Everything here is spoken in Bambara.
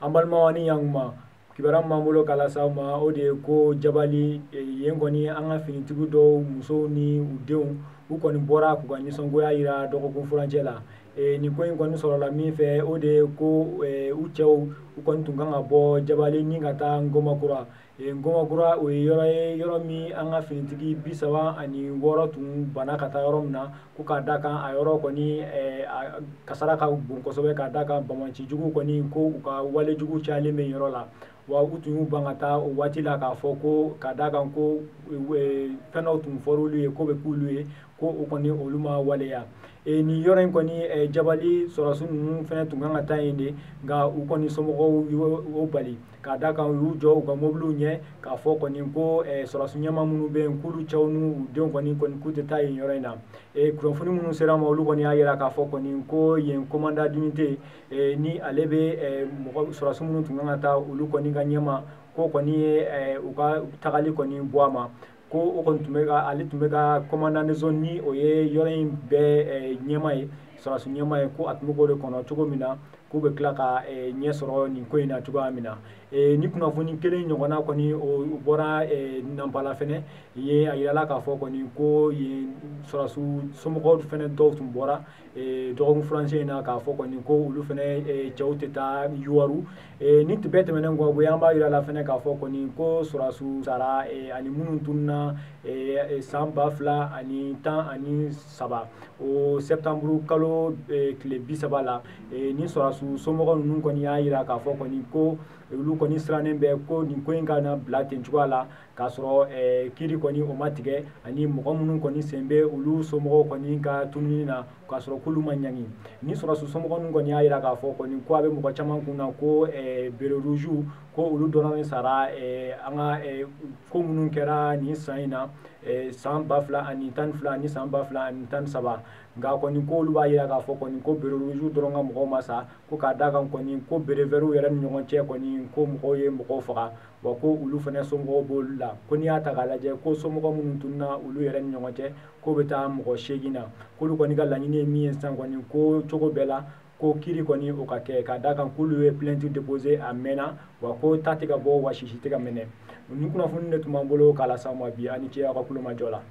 ambalmawani yangma kibaram mambulo kala sama o de ko jabali yen kɔni an ka finitigiw dɔw musow ni u denw u kɔni bɔra k'u ka nisɔngoya yira dɔgɔkun furancɛ la nin ko in kɔni sɔrɔla min fɛ o de ko u cɛw u kɔni tun kan ka bɔ jabali ni ka taa Ngomakura Ngomakura o ye yɔrɔ min an ka finitigi 36 tun banna ka taa yɔrɔ min na ko k'a da kan a yɔrɔ kɔni kasara ka bon kosɛbɛ k'a da kan bamacijugu kɔni ko u ka walejugu cayalen bɛ yɔrɔ la wa u tun y'u ban ka taa o waati la k'a fɔ ko k'a da kan ko fɛn dɔw tun fɔra olu ye ko bɛ k'olu ye ko o kɔni olu ma waleya nin yɔrɔ in kɔni jabali sɔrɔdasi ninnu fɛnɛ tun kan ka taa yen de nka u kɔni somɔgɔw y'o bali k'a da kan u y'u jɔ u ka mobiliw ɲɛ k'a fɔ kɔni ko sɔrɔdasi ɲɛma minnu bɛ yen k'olu cɛw n'u denw kɔni k'u tɛ taa yen yɔrɔ in na kunnafoni minnu sera ma olu kɔni y'a jira k'a fɔ kɔni ko yen commandant d'unité ni ale bɛ sɔrɔdasi minnu tun kan ka taa olu kɔni ka ɲɛma ko kɔni ye u ka tagali kɔni bɔ a ma ko o kɔni ale tun bɛ ka commandant de zone ni o ye yɔrɔ in bɛɛ ɲɛma ye sɔrɔdasi ɲɛma ye ko a tun bɛ k'o de kɔnɔ cogo min na k'u bɛ tila ka ɲɛ sɔrɔ nin ko in na cogoya min na ni kunnafoni kelen ɲɔgɔnna kɔni o bɔra Nampala fɛnɛ ye a yirala k'a fɔ kɔni ko yen sɔrɔdasi somɔgɔw fɛnɛ dɔw tun bɔra dɔgɔkun furancɛ in na k'a fɔ kɔni ko olu fɛnɛ cɛw tɛ taa Yuwaru ni bɛɛ tɛmɛnen kɔ an b'a yirala fɛnɛ k'a fɔ kɔni ko sɔrɔdasiw sara ani minnu tununna san 2013 o septembre kalo tile 30 la ni sɔrɔdasiw somɔgɔw ninnu kɔni y'a yira k'a fɔ kɔni ko olu kɔni sirannen bɛ ko nin ko in ka na bila ten cogoya la k'a sɔrɔ kiiri kɔni o ma tigɛ ani mɔgɔ minnu kɔni sen bɛ olu somɔgɔw kɔni ka tununi na k'a sɔrɔ k'olu ma ɲangi ni sɔrɔdasi somɔgɔw ninnu kɔni y'a yira k'a fɔ kɔni ko a bɛ mɔgɔ caman kun na ko bere rouge ko olu dɔrɔn sara an ka ko minnu kɛra nin san in na san 2012 ani san 2013 nka kɔni ko olu b'a yira k'a fɔ kɔni ko bere rouge dɔrɔn ka mɔgɔw ma sa ko k'a da kan kɔni ko bere vɛriw yɛrɛ ni ɲɔgɔn cɛ kɔni ko mɔgɔw ye mɔgɔw faga wa ko olu fɛnɛ somɔgɔw b'olu la ko n'i y'a ta k'a lajɛ ko somɔgɔ minnu tununna olu yɛrɛ ni ɲɔgɔn cɛ ko bɛ taa mɔgɔ 8 na k'olu kɔni ka laɲini ye min ye sisan kɔni ko cogo bɛɛ la ko kiiri kɔni o ka kɛ k'a da kan k'olu ye plainte déposé a mɛnna wa ko ta tɛ ka bɔ wa sisi tɛ ka minɛ nin kunnafoni de tun b'an bolo k'a las'aw ma bi a ni ce aw ka kulomajɔ la